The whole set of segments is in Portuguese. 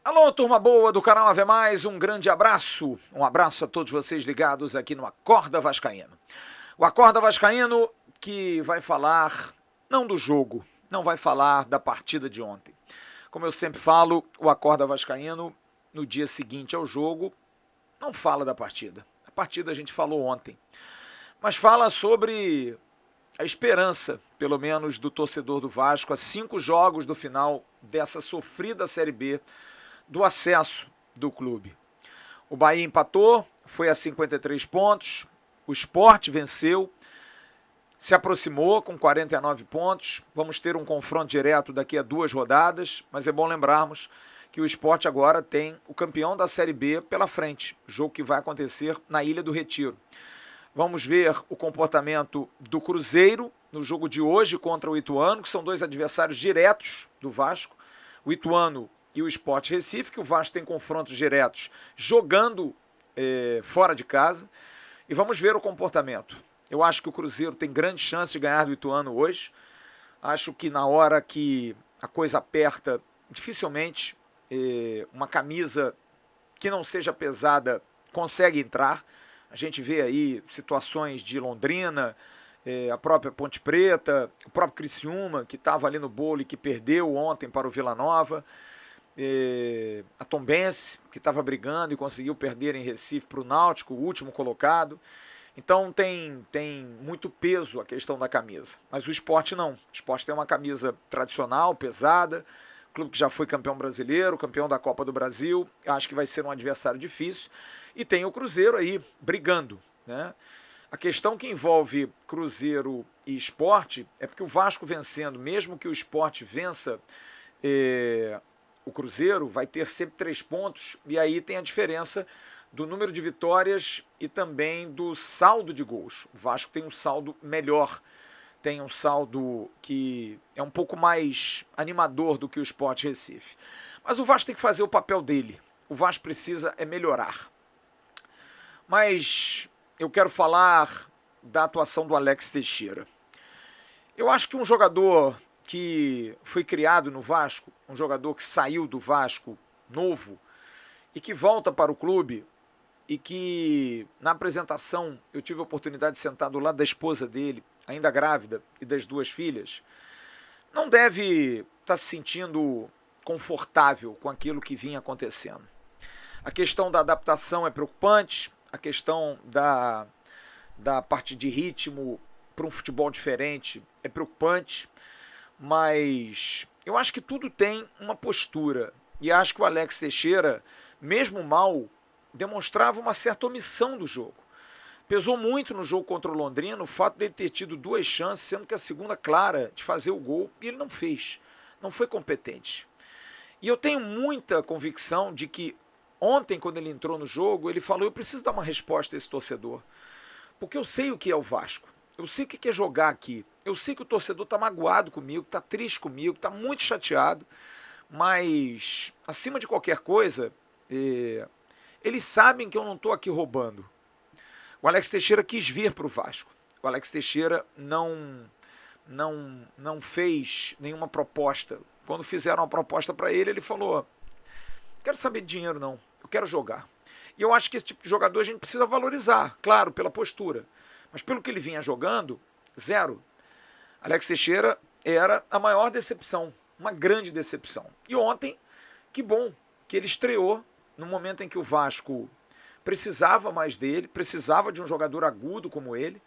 Alô, turma boa do canal Ave Mais, um grande abraço. Um abraço a todos vocês ligados aqui no Acorda Vascaíno. O Acorda Vascaíno que vai falar, não do jogo, não vai falar da partida de ontem. Como eu sempre falo, o Acorda Vascaíno, no dia seguinte ao jogo, não fala da partida. A partida a gente falou ontem. Mas fala sobre a esperança, pelo menos, do torcedor do Vasco, a 5 jogos do final dessa sofrida Série B, do acesso do clube. O Bahia empatou, foi a 53 pontos, o Sport venceu, se aproximou com 49 pontos, vamos ter um confronto direto daqui a 2 rodadas, mas é bom lembrarmos que o Sport agora tem o campeão da Série B pela frente, jogo que vai acontecer na Ilha do Retiro. Vamos ver o comportamento do Cruzeiro no jogo de hoje contra o Ituano, que são 2 adversários diretos do Vasco. O Ituano e o Sport Recife, que o Vasco tem confrontos diretos jogando fora de casa. E vamos ver o comportamento. Eu acho que o Cruzeiro tem grande chance de ganhar do Ituano hoje. Acho que na hora que a coisa aperta, dificilmente uma camisa que não seja pesada consegue entrar. A gente vê aí situações de Londrina, a própria Ponte Preta, o próprio Criciúma, que estava ali no bolo e que perdeu ontem para o Vila Nova. A Tombense, que estava brigando e conseguiu perder em Recife para o Náutico, o último colocado. Então tem muito peso a questão da camisa. Mas o Sport não. O Sport tem uma camisa tradicional, pesada, clube que já foi campeão brasileiro, campeão da Copa do Brasil. Acho que vai ser um adversário difícil. E tem o Cruzeiro aí, brigando, né? A questão que envolve Cruzeiro e Sport é porque o Vasco vencendo, mesmo que o Sport vença o Cruzeiro, vai ter sempre 3 pontos, e aí tem a diferença do número de vitórias e também do saldo de gols. O Vasco tem um saldo melhor, tem um saldo que é um pouco mais animador do que o Sport Recife. Mas o Vasco tem que fazer o papel dele. O Vasco precisa melhorar. Mas eu quero falar da atuação do Alex Teixeira. Eu acho que um jogador que foi criado no Vasco, um jogador que saiu do Vasco novo e que volta para o clube e que na apresentação eu tive a oportunidade de sentar do lado da esposa dele, ainda grávida, e das 2 filhas, não deve estar se sentindo confortável com aquilo que vinha acontecendo. A questão da adaptação é preocupante, a questão da parte de ritmo para um futebol diferente é preocupante, mas eu acho que tudo tem uma postura. E acho que o Alex Teixeira, mesmo mal, demonstrava uma certa omissão do jogo. Pesou muito no jogo contra o Londrina o fato de ele ter tido 2 chances, sendo que a segunda clara de fazer o gol, e ele não fez. Não foi competente. E eu tenho muita convicção de que ontem, quando ele entrou no jogo, ele falou: eu preciso dar uma resposta a esse torcedor, porque eu sei o que é o Vasco. Eu sei o que é jogar aqui. Eu sei que o torcedor está magoado comigo, está triste comigo, está muito chateado. Mas, acima de qualquer coisa, eles sabem que eu não estou aqui roubando. O Alex Teixeira quis vir para o Vasco. O Alex Teixeira não fez nenhuma proposta. Quando fizeram uma proposta para ele, ele falou: não quero saber de dinheiro não, eu quero jogar. E eu acho que esse tipo de jogador a gente precisa valorizar, claro, pela postura. Mas pelo que ele vinha jogando, 0. Alex Teixeira era a maior decepção, uma grande decepção. E ontem, que bom que ele estreou no momento em que o Vasco precisava mais dele, precisava de um jogador agudo como ele,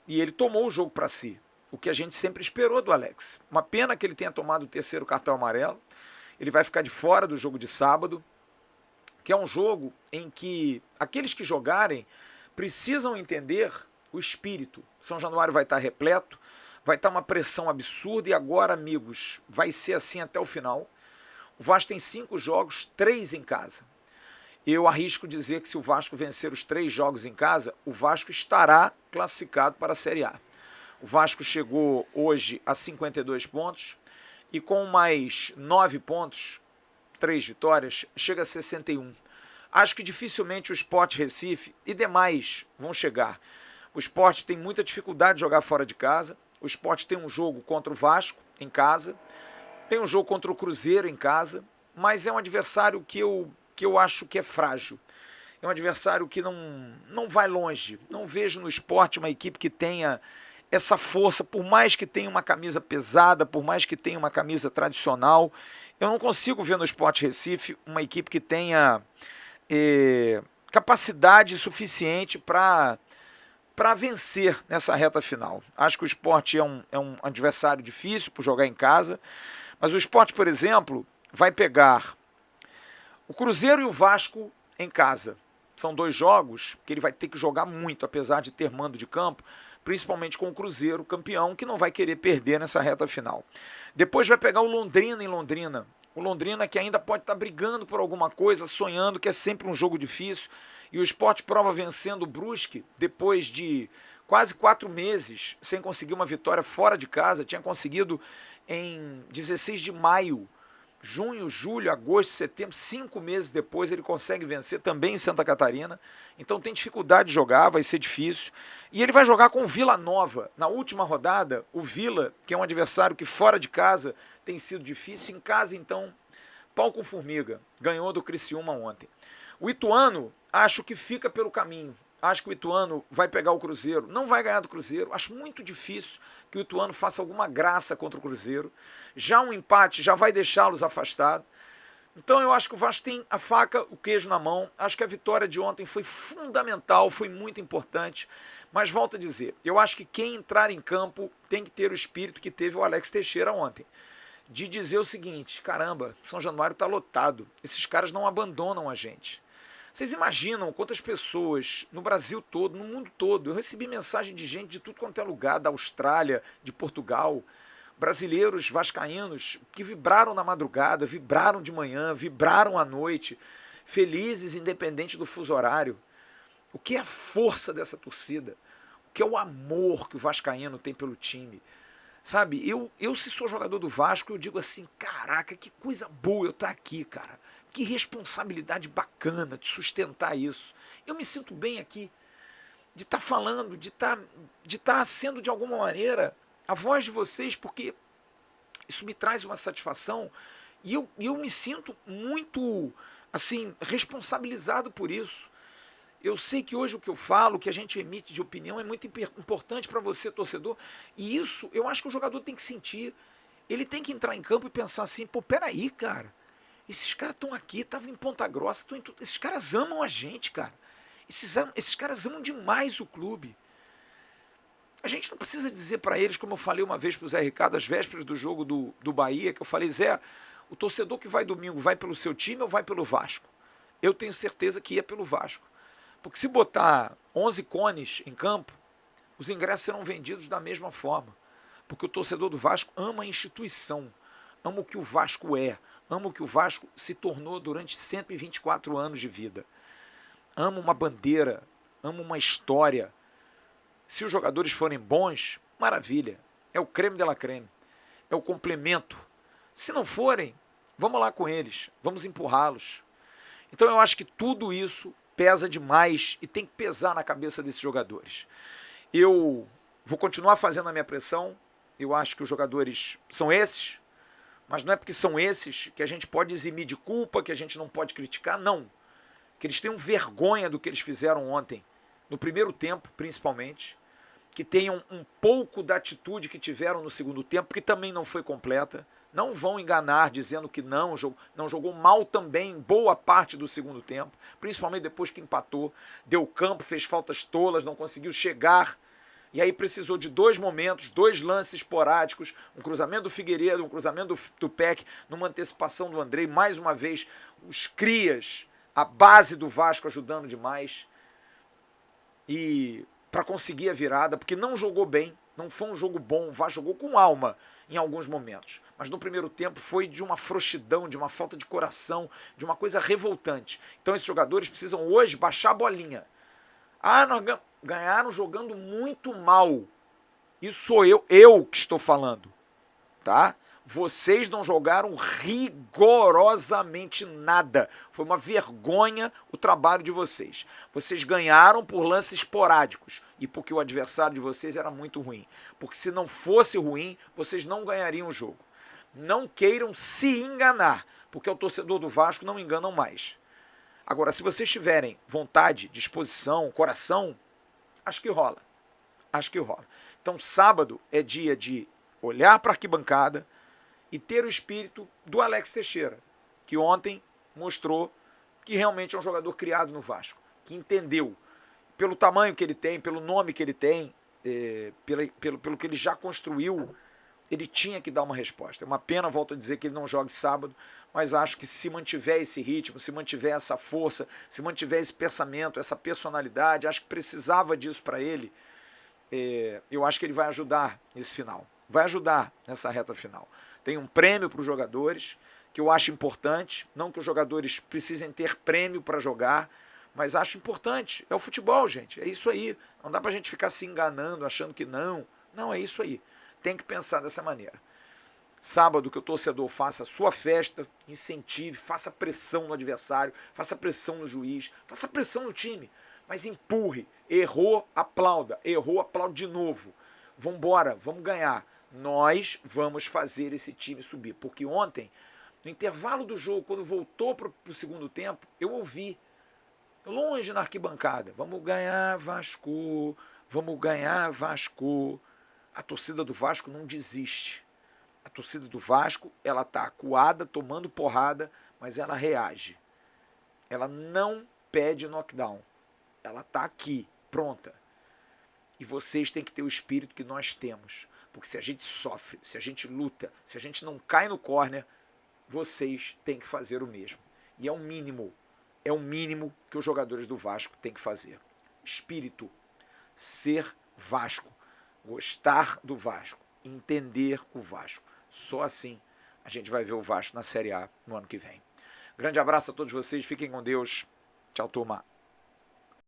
e ele tomou o jogo para si, o que a gente sempre esperou do Alex. Uma pena que ele tenha tomado o 3º cartão amarelo. Ele vai ficar de fora do jogo de sábado, que é um jogo em que aqueles que jogarem precisam entender o espírito. São Januário vai estar repleto, vai estar uma pressão absurda, e agora, amigos, vai ser assim até o final. O Vasco tem 5 jogos, 3 em casa. Eu arrisco dizer que se o Vasco vencer os 3 jogos em casa, o Vasco estará classificado para a Série A. O Vasco chegou hoje a 52 pontos e com mais 9 pontos, 3 vitórias, chega a 61. Acho que dificilmente o Sport Recife e demais vão chegar. O Sport tem muita dificuldade de jogar fora de casa. O Sport tem um jogo contra o Vasco em casa, tem um jogo contra o Cruzeiro em casa, mas é um adversário que eu acho que é frágil. É um adversário que não vai longe. Não vejo no Sport uma equipe que tenha essa força, por mais que tenha uma camisa pesada, por mais que tenha uma camisa tradicional. Eu não consigo ver no Sport Recife uma equipe que tenha capacidade suficiente para vencer nessa reta final. Acho que o Sport é um adversário difícil por jogar em casa, mas o Sport, por exemplo, vai pegar o Cruzeiro e o Vasco em casa. São dois jogos que ele vai ter que jogar muito, apesar de ter mando de campo, principalmente com o Cruzeiro, campeão, que não vai querer perder nessa reta final. Depois vai pegar o Londrina em Londrina. O Londrina que ainda pode estar brigando por alguma coisa, sonhando, que é sempre um jogo difícil. E o Sport prova vencendo o Brusque depois de quase 4 meses sem conseguir uma vitória fora de casa. Tinha conseguido em 16 de maio, junho, julho, agosto, setembro, 5 meses depois ele consegue vencer também em Santa Catarina. Então tem dificuldade de jogar, vai ser difícil. E ele vai jogar com o Vila Nova. Na última rodada, o Vila, que é um adversário que fora de casa tem sido difícil, em casa então, pau com formiga. Ganhou do Criciúma ontem. O Ituano, acho que fica pelo caminho. Acho que o Ituano vai pegar o Cruzeiro. Não vai ganhar do Cruzeiro. Acho muito difícil que o Ituano faça alguma graça contra o Cruzeiro. Já um empate já vai deixá-los afastados. Então eu acho que o Vasco tem a faca, o queijo na mão. Acho que a vitória de ontem foi fundamental, foi muito importante. Mas volto a dizer, eu acho que quem entrar em campo tem que ter o espírito que teve o Alex Teixeira ontem. De dizer o seguinte, caramba, São Januário está lotado. Esses caras não abandonam a gente. Vocês imaginam quantas pessoas no Brasil todo, no mundo todo, eu recebi mensagem de gente de tudo quanto é lugar, da Austrália, de Portugal, brasileiros vascaínos que vibraram na madrugada, vibraram de manhã, vibraram à noite, felizes independente do fuso horário. O que é a força dessa torcida? O que é o amor que o vascaíno tem pelo time? Sabe, eu se sou jogador do Vasco, eu digo assim, caraca, que coisa boa eu estar aqui, cara. Que responsabilidade bacana de sustentar isso. Eu me sinto bem aqui, de estar falando, de estar sendo de alguma maneira a voz de vocês, porque isso me traz uma satisfação e eu me sinto muito, assim, responsabilizado por isso. Eu sei que hoje o que eu falo, o que a gente emite de opinião é muito importante para você, torcedor, e isso eu acho que o jogador tem que sentir. Ele tem que entrar em campo e pensar assim, pô, peraí, cara, esses caras estão aqui, estavam em Ponta Grossa, esses caras amam a gente, cara. Esses caras amam demais o clube. A gente não precisa dizer para eles, como eu falei uma vez para o Zé Ricardo, às vésperas do jogo do Bahia, que eu falei, Zé, o torcedor que vai domingo vai pelo seu time ou vai pelo Vasco? Eu tenho certeza que ia pelo Vasco. Porque se botar 11 cones em campo, os ingressos serão vendidos da mesma forma. Porque o torcedor do Vasco ama a instituição, ama o que o Vasco é, ama o que o Vasco se tornou durante 124 anos de vida. Ama uma bandeira, ama uma história. Se os jogadores forem bons, maravilha. É o creme de la creme. É o complemento. Se não forem, vamos lá com eles. Vamos empurrá-los. Então eu acho que tudo isso pesa demais e tem que pesar na cabeça desses jogadores. Eu vou continuar fazendo a minha pressão. Eu acho que os jogadores são esses. Mas não é porque são esses que a gente pode eximir de culpa, que a gente não pode criticar. Não. Que eles tenham vergonha do que eles fizeram ontem. No primeiro tempo, principalmente. Que tenham um pouco da atitude que tiveram no segundo tempo, que também não foi completa. Não vão enganar dizendo que não jogou mal também boa parte do segundo tempo, principalmente depois que empatou, deu campo, fez faltas tolas, não conseguiu chegar, e aí precisou de 2 momentos, 2 lances esporádicos, um cruzamento do Figueiredo, um cruzamento do Peck, numa antecipação do Andrei, mais uma vez, os crias, a base do Vasco ajudando demais, e para conseguir a virada, porque não jogou bem, não foi um jogo bom, o Vasco jogou com alma em alguns momentos, mas no primeiro tempo foi de uma frouxidão, de uma falta de coração, de uma coisa revoltante. Então esses jogadores precisam hoje baixar a bolinha. Ah, nós ganharam jogando muito mal. Isso sou eu que estou falando, tá? Vocês não jogaram rigorosamente nada. Foi uma vergonha o trabalho de vocês. Vocês ganharam por lances esporádicos e porque o adversário de vocês era muito ruim. Porque se não fosse ruim, vocês não ganhariam o jogo. Não queiram se enganar. porque o torcedor do Vasco não enganam mais. Agora, se vocês tiverem vontade, disposição, coração, acho que rola. Acho que rola. Então, sábado é dia de olhar para a arquibancada e ter o espírito do Alex Teixeira, que ontem mostrou que realmente é um jogador criado no Vasco, que entendeu, pelo tamanho que ele tem, pelo nome que ele tem, pelo que ele já construiu, ele tinha que dar uma resposta. É uma pena, volto a dizer, que ele não jogue sábado, mas acho que se mantiver esse ritmo, se mantiver essa força, se mantiver esse pensamento, essa personalidade, acho que precisava disso para ele, eu acho que ele vai ajudar nesse final, vai ajudar nessa reta final. Tem um prêmio para os jogadores, que eu acho importante, não que os jogadores precisem ter prêmio para jogar, mas acho importante. É o futebol, gente, é isso aí. Não dá para a gente ficar se enganando, achando que não. Não, é isso aí. Tem que pensar dessa maneira. Sábado, que o torcedor faça a sua festa, incentive, faça pressão no adversário, faça pressão no juiz, faça pressão no time, mas empurre. Errou, aplauda. Errou, aplaude de novo. Vamos embora, vamos ganhar. Nós vamos fazer esse time subir. Porque ontem, no intervalo do jogo, quando voltou para o segundo tempo, eu ouvi, longe na arquibancada, vamos ganhar, Vasco, vamos ganhar, Vasco. A torcida do Vasco não desiste. A torcida do Vasco, ela está acuada, tomando porrada, mas ela reage. Ela não pede knockdown. Ela está aqui, pronta. E vocês têm que ter o espírito que nós temos. Porque se a gente sofre, se a gente luta, se a gente não cai no córner, vocês têm que fazer o mesmo. E é o mínimo que os jogadores do Vasco têm que fazer. Espírito, ser Vasco, gostar do Vasco, entender o Vasco. Só assim a gente vai ver o Vasco na Série A no ano que vem. Grande abraço a todos vocês, fiquem com Deus. Tchau, turma.